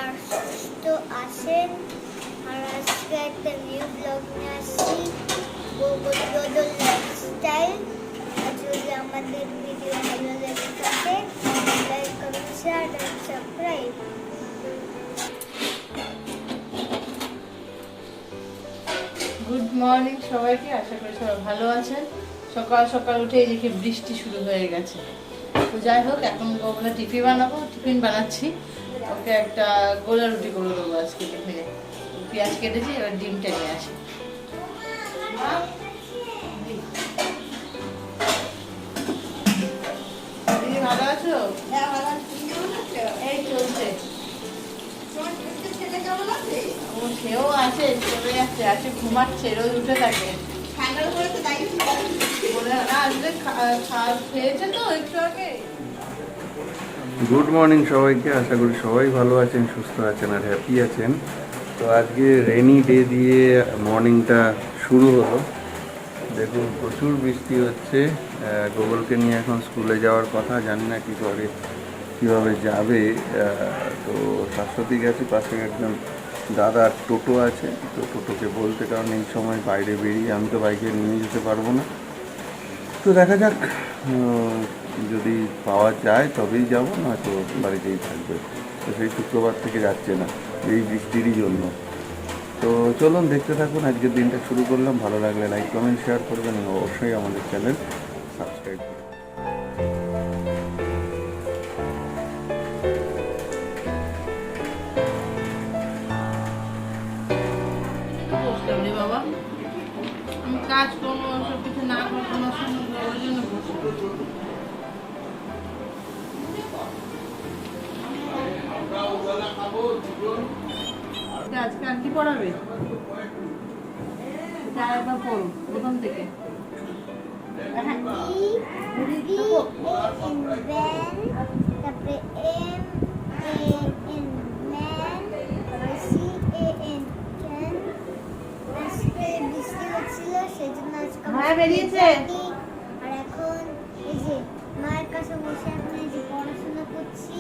আর সুস্থ আছেন। আর আজকে একটা নিউ ব্লগ নিয়ে আসছি, গোগল লাইফস্টাইল। আর যদি আমাদের ভিডিও ভালো লেগে থাকে লাইক করুন, শেয়ার এবং সাবস্ক্রাইব। গুড মর্নিং সবাইকে, আশা করি সবাই ভালো আছেন। সকাল সকাল উঠে দেখি বৃষ্টি শুরু হয়ে গেছে। তো যাই হোক, এখন গোগলে টিফিন বানাচ্ছি। ওকে একটা গোলা রুটি করে দেবো আজকে টিফিনে। পেঁয়াজ কেটেছি, এবার ডিমটা নিয়ে আসি। দিদি ভালো আছো? এই চলছে। ও সেও আছে, চলে যাচ্ছে, আছে ঘুমাচ্ছে, রোজ উঠে থাকে। খেয়েছে তো একটু আগে। গুড মর্নিং সবাইকে, আশা করি সবাই ভালো আছেন, সুস্থ আছেন আর হ্যাপি আছেন। তো আজকে রেনি ডে দিয়ে মর্নিংটা শুরু হলো। দেখুন প্রচুর বৃষ্টি হচ্ছে। গোগলকে নিয়ে এখন স্কুলে যাওয়ার কথা, জানি না কী করে কীভাবে যাবে। তো শাশ্বতী গেছে, পাশে একজন দাদার টোটো আছে, তো টোটোকে বলতে, কারণ এই সময় বাইরে বেরিয়ে আমি তো বাইকে নিয়ে যেতে পারবো না। তো দেখা যাক, যদি পাওয়া যায় তবেই যাব, নয়তো বাড়িতেই থাকবে। তো সেই শুক্রবার থেকে যাচ্ছে না এই বৃষ্টিরই জন্য। তো চলুন দেখতে থাকুন, আজকের দিনটা শুরু করলাম। ভালো লাগলে লাইক কমেন্ট শেয়ার করবেন এবং অবশ্যই আমাদের চ্যানেল সাবস্ক্রাইব করবেন। বাবা, আমি কাজ করবো, সব কিছু না করে তোমার সঙ্গে ওর জন্য বসে। আজকে আর কি পড়াবে? একবার পড়ো প্রথম থেকে। বেরিয়েছে। আর এখন এই যে মায়ের কাছে বসে এখন এই যে পড়াশোনা করছি।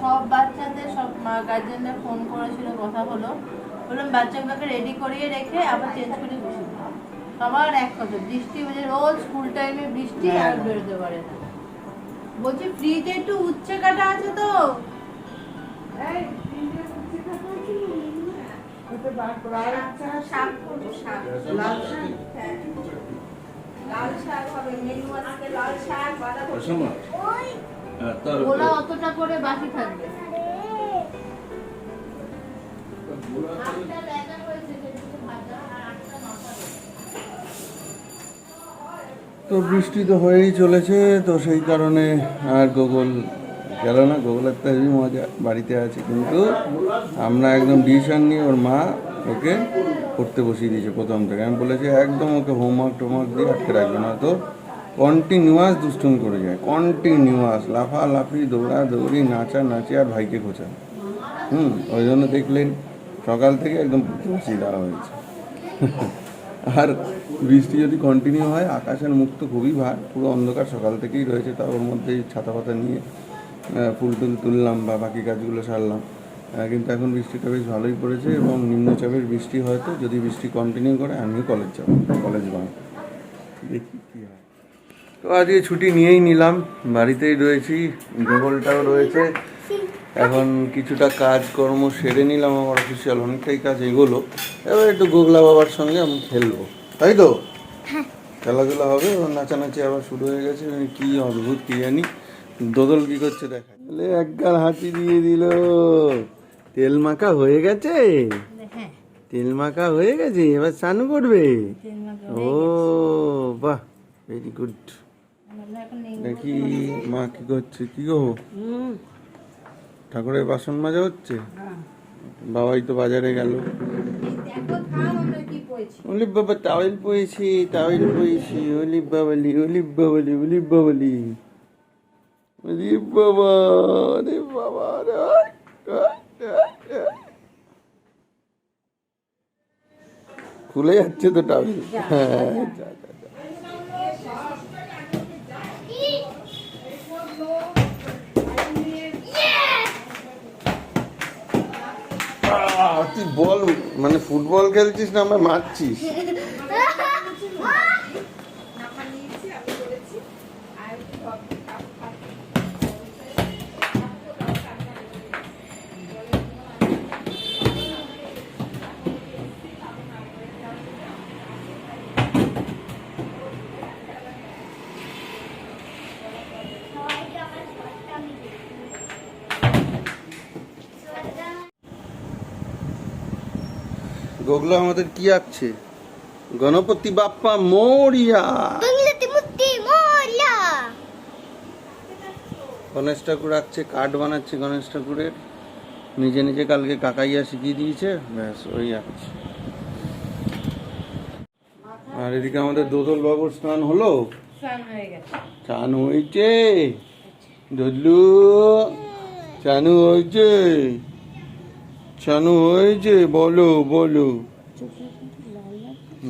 সব বাচ্চাদের সব গার্জেনরা ফোন করেছিল, কথা হলো, বললাম বাচ্চাগুলোকে রেডি করিয়ে রেখে আবার চেঞ্জ করে বসে। সবার এক কথা, বৃষ্টি হয়ে রোজ স্কুল টাইমে বৃষ্টি আর বেরোতে পারে না। বলছি ফ্রিজে একটু উচ্ছে কাটা আছে তো, ওলা অতটা করে বাকি থাকবে। তো বৃষ্টি তো হয়েই চলেছে, তো সেই কারণে আর গোগল গেল না। গোগলের তো হেবি মজা, বাড়িতে আছে। কিন্তু আমরা একদম ডিসিশন নিয়ে, ওর মা ওকে পড়তে বসিয়ে দিয়েছে প্রথম থেকে। আমি বলেছি একদম ওকে হোমওয়ার্ক টোমওয়ার্ক দিয়ে আটকে রাখবে না, তো কন্টিনিউয়াস দুষ্টুমি করে যায়, কন্টিনিউয়াস লাফালাফি, দৌড়াদৌড়ি, নাচানাচি আর ভাইকে খোঁচা। ওই জন্য দেখলেন সকাল থেকে একদম পড়তে বসিয়ে দেওয়া হয়েছে। আর বৃষ্টি যদি কন্টিনিউ হয়, আকাশের মুখ তো খুবই ভার, পুরো অন্ধকার সকাল থেকেই রয়েছে। তার ওর মধ্যে ছাতা পাতা নিয়ে ফুল টুল তুললাম বা বাকি কাজগুলো সারলাম। কিন্তু এখন বৃষ্টিটা বেশ ভালোই পড়েছে এবং নিম্নচাপের বৃষ্টি, হয়তো যদি বৃষ্টি কন্টিনিউ করে আমিও কলেজ যাব, কলেজ বাঁধ দেখি কী হয়। তো আজকে ছুটি নিয়েই নিলাম, বাড়িতেই রয়েছি, গোগলটাও রয়েছে। এখন কিছুটা কাজকর্ম সেরে নিলাম, আমার অফিসিয়াল অনেকটাই কাজ এগোলো। এবার একটু গোগলা বাবার সঙ্গে আমি খেলবো, তাই তো? খেলাধুলা হবে, এবং নাচানাচি আবার শুরু হয়ে গেছে। কি অদ্ভুত কি জানি। দোদল কি করছে দেখা, একগাল হাঁচি দিয়ে দিল। তেল মাখা হয়ে গেছে, তেল মাখা হয়ে গেছে, এবার স্নান করবে। ও বাহ, ভেরি গুড। দেখি মা কি করছে। কি গো, ঠাকুরের বাসন মাজা হচ্ছে? বাবাই তো বাজারে গেল। অলিভ বাবা টাওয়েল পয়েছি, টাওয়েল পয়েছি। অলিভ বাবালি, অলিভ বাবালি, অলিভ বাবালি, অলিভ বাবা, অলিভ বাবা। খুলে যাচ্ছে তো টাওয়েল। হ্যাঁ, তুই বল, মানে ফুটবল খেলছিস না আমায় মারছিস? গোগলো আমাদের কি আঁকছে? গণপতি বাপ্পা মোরিয়া। গণেশ ঠাকুর আঁকছে, কার্ড বানাচ্ছে গণেশ ঠাকুরের। নিজে নিজে কালকে কাকাইয়া শিখিয়ে দিয়েছে, ব্যাস ওই আঁকছে। আর এদিকে আমাদের দোদল বাবুর স্নান হলো। চান হয়েছে দোদলু, চানু হয়েছে, চানু হয়েছে, বলো বলো।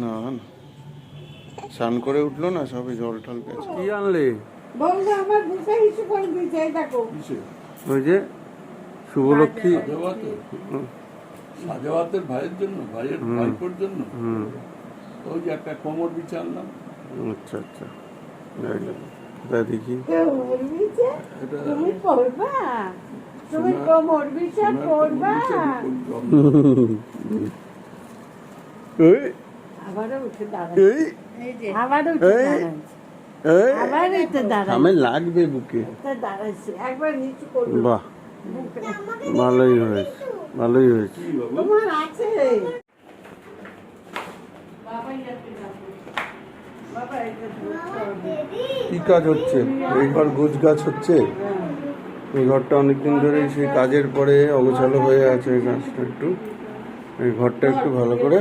না না, স্নান করে উঠলো না, সবে জল টল গেছে। কি আনলে? ওই যে শুভলক্ষ্মী সাজাওয়াতের ভাইয়ের জন্য, ভাইয়ের ভাইপোর জন্য। ওই যে একটা কোমর বিছা আনলাম। আচ্ছা আচ্ছা, তাই দেখি। লাগবে বুকে। বাহ, ভালোই হয়েছে, ভালোই হয়েছে। কি কাজ হচ্ছে? এই ঘর গোছ গাছ হচ্ছে। এই ঘরটা অনেকদিন ধরে সেই কাজের পরে অগোছালো হয়ে আছে। এই গাছটা একটু, এই ঘরটা একটু ভালো করে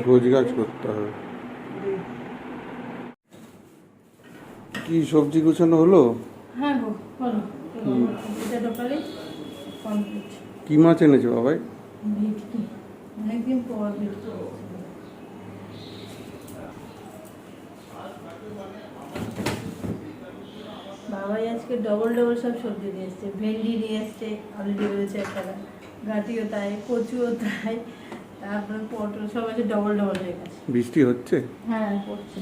গোছ গাছ করতে হবে। কি সবজি গুছানো হলো? হ্যাঁ গো, বলো। এটা ঢোকালে কমপ্লিট। কি মাছ এনেছো বাবাই? ভেটকি, অনেকদিন পর ভেটকি। বাবাই আজকে ডবল ডবল সব সবজি নিয়ে এসছে। ভেন্ডি নিয়ে এসছে, অলরেডি রয়েছে একটা, গাটিও তাই, কচুও তাই, তারপরে পটল, সব আছে ডবল ডবল হয়ে গেছে। বৃষ্টি হচ্ছে? হ্যাঁ পড়ছে,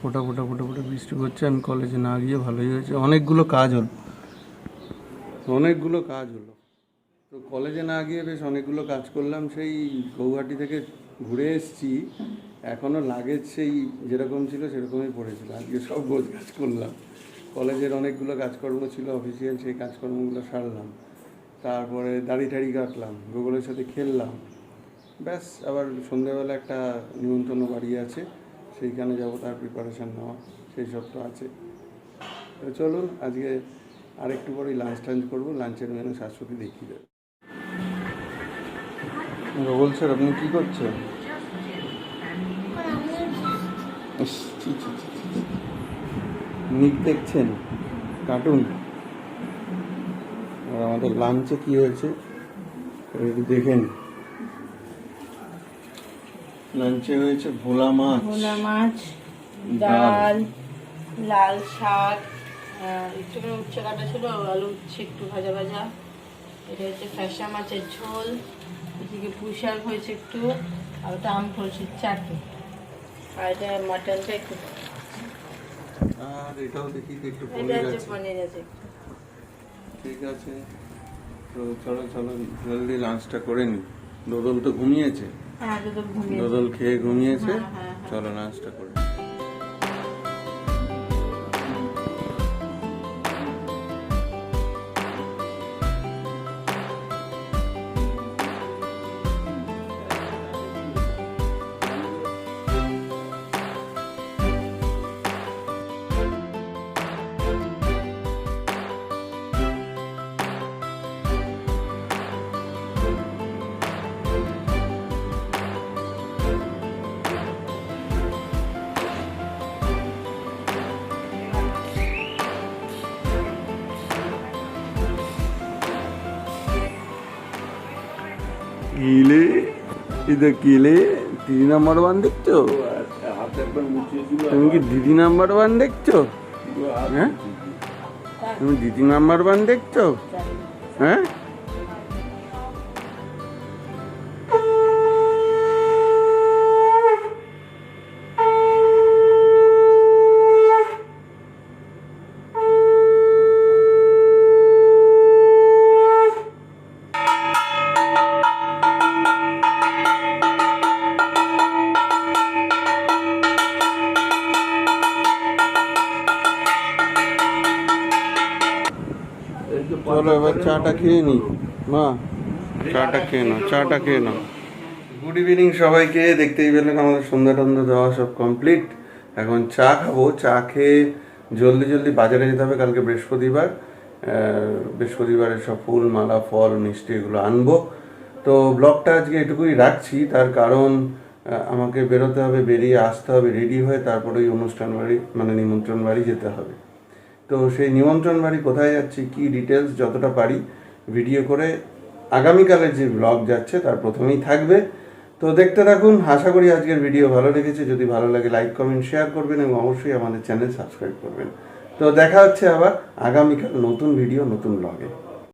ফোটা ফোটা ফোটা ফোটা বৃষ্টি হচ্ছে। আমি কলেজে না গিয়ে ভালোই হয়েছে, অনেকগুলো কাজ হলো, অনেকগুলো কাজ হলো। তো কলেজে না গিয়ে বেশ অনেকগুলো কাজ করলাম। সেই গৌহাটি থেকে ঘুরে এসেছি, এখনও লাগেজ সেই যেরকম ছিল সেরকমই পড়েছিল। আজকে সব গোছ কাজ করলাম। কলেজের অনেকগুলো কাজকর্ম ছিল অফিসিয়াল, সেই কাজকর্মগুলো সারলাম। তারপরে দাড়ি টাড়ি কাটলাম, গুগলের সাথে খেললাম। ব্যাস, আবার সন্ধ্যেবেলা একটা নিমন্ত্রণ বাড়ি আছে, সেইখানে যাব, তার প্রিপারেশান নেওয়া, সেই সব তো আছে। তো চলুন, আজকে আরেকটু পরেই লাঞ্চ টাঞ্চ করবো। লাঞ্চের মেনু শাশ্বতী দেখিয়ে দেবে। গোগল স্যার, আপনি কী করছেন? নিক দেখছেন কার্টুন। আর আমাদের লাঞ্চে কি হয়েছে একটু দেখেন। লাঞ্চে হয়েছে ভোলা মাছ, ডাল, লাল শাক, একটুখানি উচ্ছে কাটা ছিল, আলু উচ্ছে একটু ভাজা ভাজা। এটা হচ্ছে ফ্যাসা মাছের ঝোল, এদিকে পুঁই শাক হয়েছে একটু, আর ওটা আম ফলসির চাটনি, আর এটা মাটনটা একটু, আর এটাও দেখি একটু পনির আছে। ঠিক আছে, তো চলো চলো জলদি লাঞ্চটা করে নিই। দোদল তো ঘুমিয়েছে। হ্যাঁ, দোদল খেয়ে ঘুমিয়েছে। চলো লাঞ্চটা করে। কিলে এটা কিলে দিদি নাম্বার ওয়ান দেখছো? তুমি কি দিদি নাম্বার ওয়ান দেখছো? হ্যাঁ, তুমি দিদি নাম্বার ওয়ান দেখছো? হ্যাঁ, চলো এবার চাটা খেয়ে নি মা, চাটা খেয়ে নাও, চাটা খেয়ে নাও। গুড ইভিনিং সবাইকে। দেখতেই পেলেন আমাদের সন্ধ্যা টন্ধা দেওয়া সব কমপ্লিট। এখন চা খাবো। চা খেয়ে জলদি জলদি বাজারে যেতে হবে, কালকে বৃহস্পতিবার। বৃহস্পতিবারের সব ফুল মালা ফল মিষ্টি এগুলো আনবো। তো ব্লগটা আজকে এটুকুই রাখছি, তার কারণ আমাকে বেরোতে হবে, বেরিয়ে আসতে হবে রেডি হয়ে, তারপরে ওই অনুষ্ঠান বাড়ি মানে নিমন্ত্রণ বাড়ি যেতে হবে। তো সেই নিমন্ত্রণ বাড়ি কোথায় যাচ্ছি, কি ডিটেলস যতটা পারি ভিডিও করে আগামীকালের যে ব্লগ যাচ্ছে তার প্রথমেই থাকবে। তো দেখতে থাকুন। আশা করি আজকের ভিডিও ভালো লেগেছে। যদি ভালো লাগে লাইক কমেন্ট শেয়ার করবেন এবং অবশ্যই আমাদের চ্যানেল সাবস্ক্রাইব করবেন। তো দেখা হচ্ছে আবার আগামীকাল নতুন ভিডিও নতুন ব্লগে।